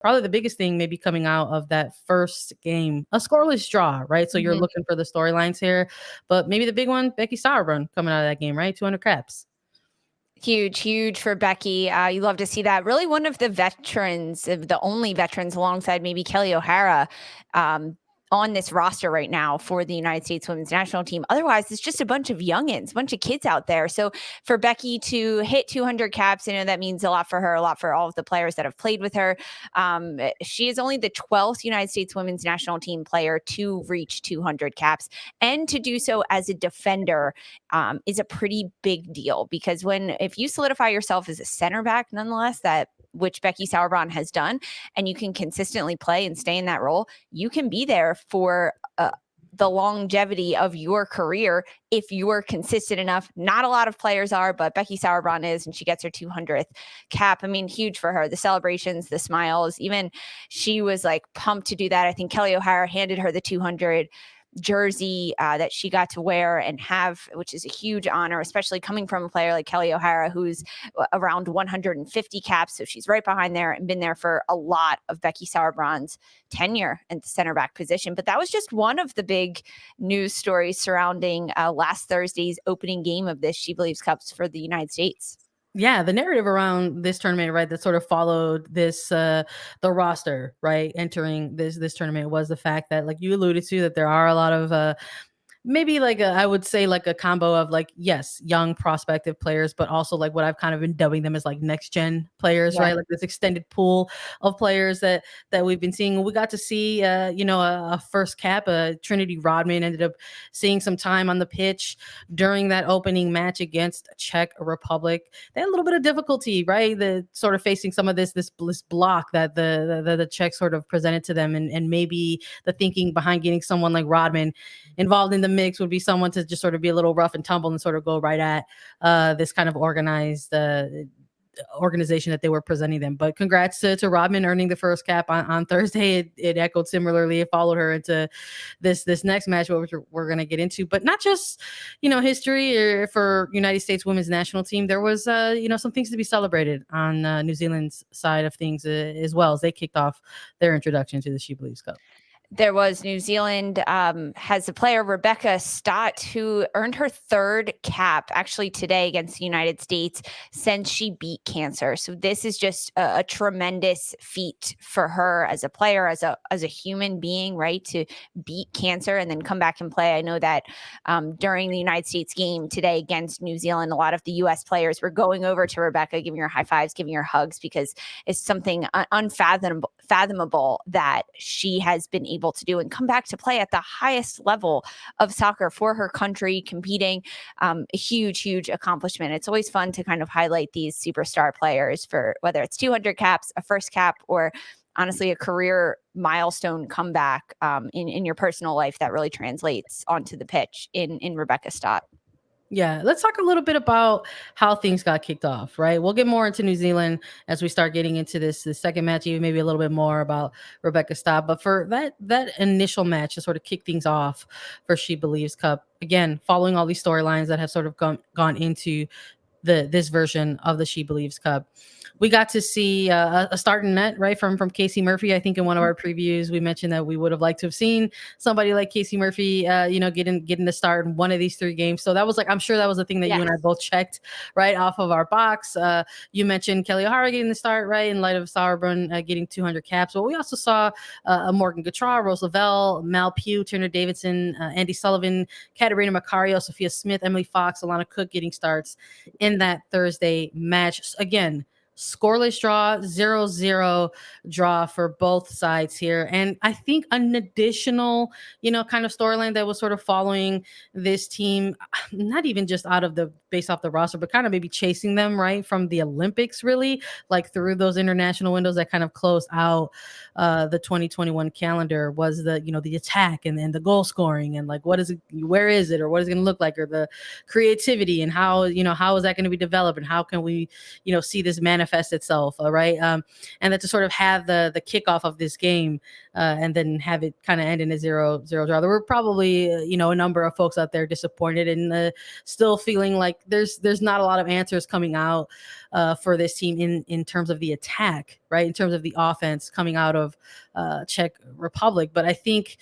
probably the biggest thing maybe coming out of that first game, a scoreless draw, right? So you're looking for the storylines here, but maybe the big one, Becky Sauerbrunn coming out of that game, right? 200 caps. Huge for Becky. You love to see that. Really one of the veterans, the only veterans alongside maybe Kelly O'Hara, on this roster right now for the United States women's national team. Otherwise, it's just a bunch of youngins, a bunch of kids out there. So for Becky to hit 200 caps, that means a lot for her, a lot for all of the players that have played with her. She is only the 12th United States women's national team player to reach 200 caps, and to do so as a defender is a pretty big deal, because if you solidify yourself as a center back, nonetheless, which Becky Sauerbrunn has done, and you can consistently play and stay in that role, you can be there for the longevity of your career if you are consistent enough. Not a lot of players are, but Becky Sauerbrunn is, and she gets her 200th cap. I mean, huge for her. The celebrations, the smiles, even she was like pumped to do that. I think Kelly O'Hara handed her the 200 jersey that she got to wear and have, which is a huge honor, especially coming from a player like Kelly O'Hara, who's around 150 caps. So she's right behind there and been there for a lot of Becky Sauerbrunn's tenure in the center back position. But that was just one of the big news stories surrounding last Thursday's opening game of this SheBelieves Cups for the United States. Yeah, the narrative around this tournament, right, that sort of followed this, the roster, right, entering this tournament was the fact that, like you alluded to, that there are a lot of maybe like I would say like a combo of like, yes, young prospective players, but also like what I've kind of been dubbing them as like next gen players, right? Like this extended pool of players that we've been seeing. We got to see, a first cap. Trinity Rodman ended up seeing some time on the pitch during that opening match against Czech Republic. They had a little bit of difficulty, right? The sort of facing some of this block that the Czech sort of presented to them, and maybe the thinking behind getting someone like Rodman involved in the mix would be someone to just sort of be a little rough and tumble and sort of go right at this kind of organized organization that they were presenting them. But congrats to Rodman earning the first cap on Thursday. It echoed similarly. It followed her into this next match, which we're going to get into. But not just, history for United States women's national team. There was, some things to be celebrated on New Zealand's side of things as well, as they kicked off their introduction to the SheBelieves Cup. There was New Zealand has a player, Rebecca Stott, who earned her third cap actually today against the United States since she beat cancer. So this is just a tremendous feat for her as a player, as a human being, right? To beat cancer and then come back and play. I know that during the United States game today against New Zealand, a lot of the U.S. players were going over to Rebecca, giving her high fives, giving her hugs, because it's something unfathomable that she has been able to do and come back to play at the highest level of soccer for her country, competing. A huge accomplishment. It's always fun to kind of highlight these superstar players for whether it's 200 caps, a first cap, or honestly a career milestone comeback in your personal life that really translates onto the pitch in Rebecca Stott. Yeah, let's talk a little bit about how things got kicked off, right? We'll get more into New Zealand as we start getting into the second match, even maybe a little bit more about Rebecca Stott. But for that initial match to sort of kick things off for SheBelieves Cup, again, following all these storylines that have sort of gone into this version of the SheBelieves Cup. We got to see a start in net, right, from Casey Murphy. I think in one of our previews, we mentioned that we would have liked to have seen somebody like Casey Murphy, getting the start in one of these three games. So that was I'm sure that was the thing that you and I both checked right off of our box. You mentioned Kelly O'Hara getting the start, right, in light of Sauerbrunn getting 200 caps. But we also saw Morgan Gautrat, Rose Lavelle, Mal Pugh, Turner Davidson, Andy Sullivan, Katarina Macario, Sophia Smith, Emily Fox, Alana Cook getting starts in that Thursday match. Again, scoreless draw, 0-0 draw for both sides here. And I think an additional, kind of storyline that was sort of following this team, not even just based off the roster, but kind of maybe chasing them, right, from the Olympics, really, like through those international windows that kind of closed out the 2021 calendar, was the attack and the goal scoring, and like, what is it, where is it, or what is it going to look like, or the creativity, and how is that going to be developed, and how can we, see this manifest manifest itself, right? And that to sort of have the kickoff of this game and then have it kind of end in a 0-0 draw. There were probably a number of folks out there disappointed and still feeling like there's not a lot of answers coming out for this team in terms of the attack, right? In terms of the offense coming out of Czech Republic. But I think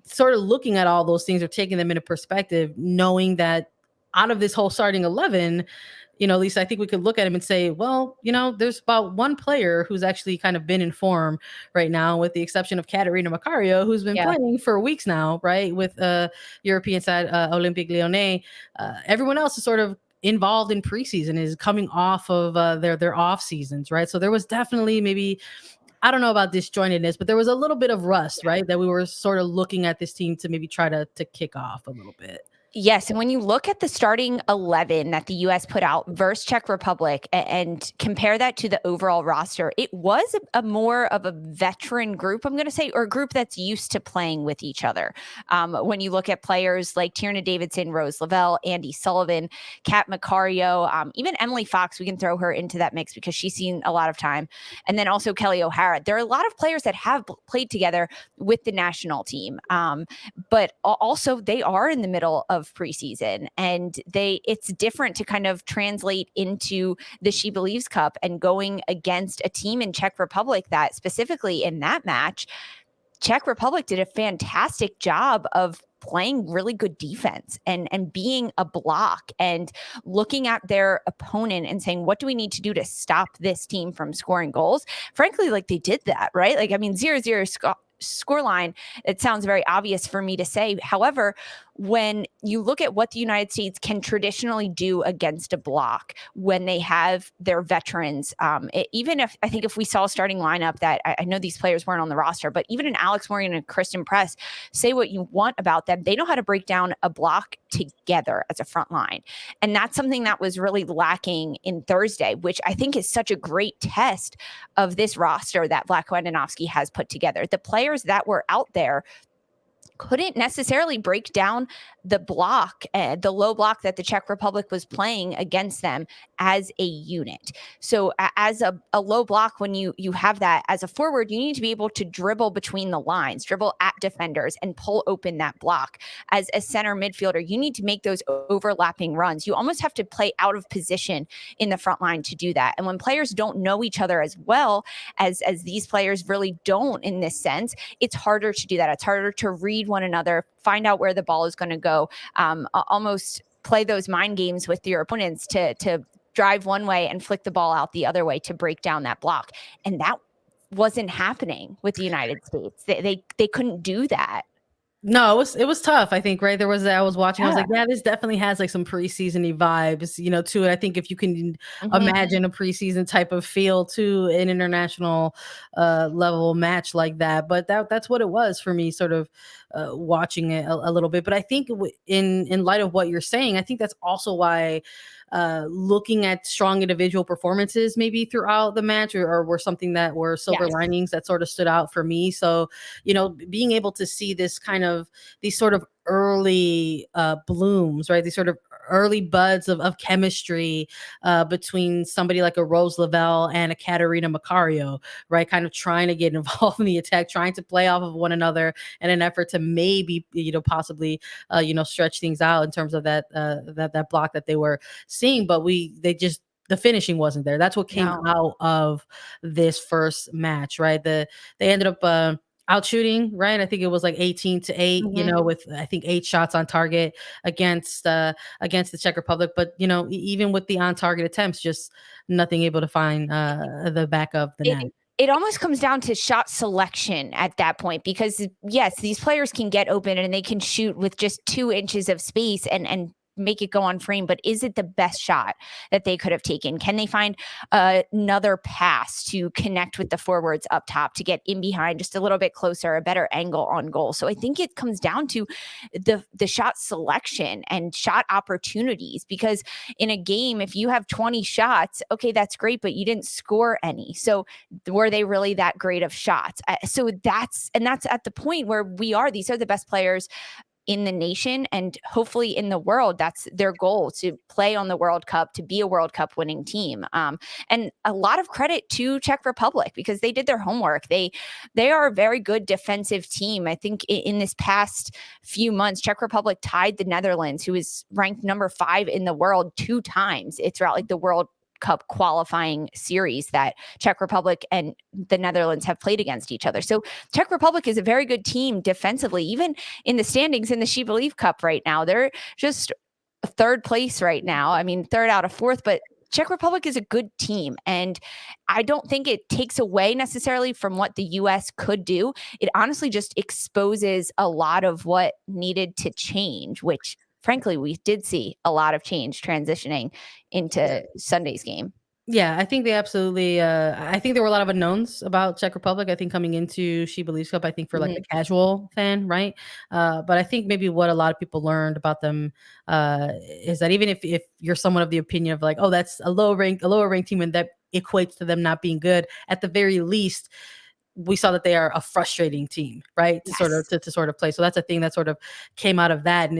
sort of looking at all those things or taking them into perspective, knowing that out of this whole starting 11, Lisa, I think we could look at him and say, well, there's about one player who's actually kind of been in form right now, with the exception of Katerina Macario, who's been playing for weeks now, right? With European side, Olympique Lyonnais. Everyone else is sort of involved in preseason, is coming off of their off seasons, right? So there was definitely maybe, I don't know about disjointedness, but there was a little bit of rust, right? That we were sort of looking at this team to maybe try to kick off a little bit. Yes. And when you look at the starting 11 that the U.S. put out versus Czech Republic and compare that to the overall roster, it was a more of a veteran group, I'm going to say, or a group that's used to playing with each other. When you look at players like Tierna Davidson, Rose Lavelle, Andy Sullivan, Kat Macario, even Emily Fox, we can throw her into that mix because she's seen a lot of time. And then also Kelly O'Hara. There are a lot of players that have played together with the national team. But also they are in the middle of preseason, and it's different to kind of translate into the SheBelieves Cup and going against a team in Czech Republic that specifically in that match, Czech Republic did a fantastic job of playing really good defense and being a block and looking at their opponent and saying, what do we need to do to stop this team from scoring goals? Frankly, like they did that, right? Like, I mean, 0-0 scoreline, it sounds very obvious for me to say. However, when you look at what the United States can traditionally do against a block when they have their veterans, even if I think if we saw a starting lineup that I know these players weren't on the roster, but even an Alex Morgan and Kristen Press, say what you want about them, they know how to break down a block together as a front line. And that's something that was really lacking in Thursday, which I think is such a great test of this roster that Vlatko Andonovski has put together. The players that were out there couldn't necessarily break down the block, the low block that the Czech Republic was playing against them as a unit. So as a low block, when you have that as a forward, you need to be able to dribble between the lines, dribble at defenders and pull open that block. As a center midfielder, you need to make those overlapping runs. You almost have to play out of position in the front line to do that. And when players don't know each other as well as these players really don't in this sense, it's harder to do that. It's harder to read one another, find out where the ball is going to go, almost play those mind games with your opponents to drive one way and flick the ball out the other way to break down that block. And that wasn't happening with the United States. They couldn't do that. No, it was tough. I think, right. I was watching. I was like, yeah, this definitely has like some preseason-y vibes, to it. I think if you can imagine a preseason type of feel to an international level match like that, but that's what it was for me, sort of watching it a little bit. But I think in light of what you're saying, I think that's also why looking at strong individual performances maybe throughout the match or were something that were silver linings that sort of stood out for me. So, being able to see these sort of early blooms, right? These sort of early buds of chemistry between somebody like a Rose Lavelle and a Katerina Macario, right? Kind of trying to get involved in the attack, trying to play off of one another in an effort to maybe, possibly, stretch things out in terms of that block that they were seeing. But the finishing wasn't there. That's what came out of this first match, right? They ended up out shooting, right? I think it was like 18-8, with I think 8 shots on target against the Czech Republic. But even with the on target attempts, just nothing able to find the back of the net. It almost comes down to shot selection at that point, because yes, these players can get open and they can shoot with just 2 inches of space and make it go on frame, but is it the best shot that they could have taken? Can they find another pass to connect with the forwards up top to get in behind just a little bit closer, a better angle on goal? So I think it comes down to the shot selection and shot opportunities, because in a game, if you have 20 shots, okay, that's great, but you didn't score any. So were they really that great of shots? So that's at the point where we are. These are the best players in the nation and hopefully in the world. That's their goal, to play on the World Cup, to be a World Cup winning team. And a lot of credit to Czech Republic because they did their homework. They are a very good defensive team. I think in this past few months, Czech Republic tied the Netherlands, who is ranked number 5 in the world, 2 times. It's throughout like the World Cup qualifying series that Czech Republic and the Netherlands have played against each other. So Czech Republic is a very good team defensively, even in the standings in the SheBelieves Cup right now. They're just 3rd place right now. I mean, 3rd out of 4th, but Czech Republic is a good team. And I don't think it takes away necessarily from what the US could do. It honestly just exposes a lot of what needed to change, which frankly, we did see a lot of change transitioning into Sunday's game. Yeah, I think they absolutely. I think there were a lot of unknowns about Czech Republic. I think coming into SheBelieves Cup, I think for like the casual fan, right? But I think maybe what a lot of people learned about them is that even if you're someone of the opinion of like, oh, that's a lower ranked team, and that equates to them not being good, at the very least, we saw that they are a frustrating team, right? To sort of play. So that's a thing that sort of came out of that. And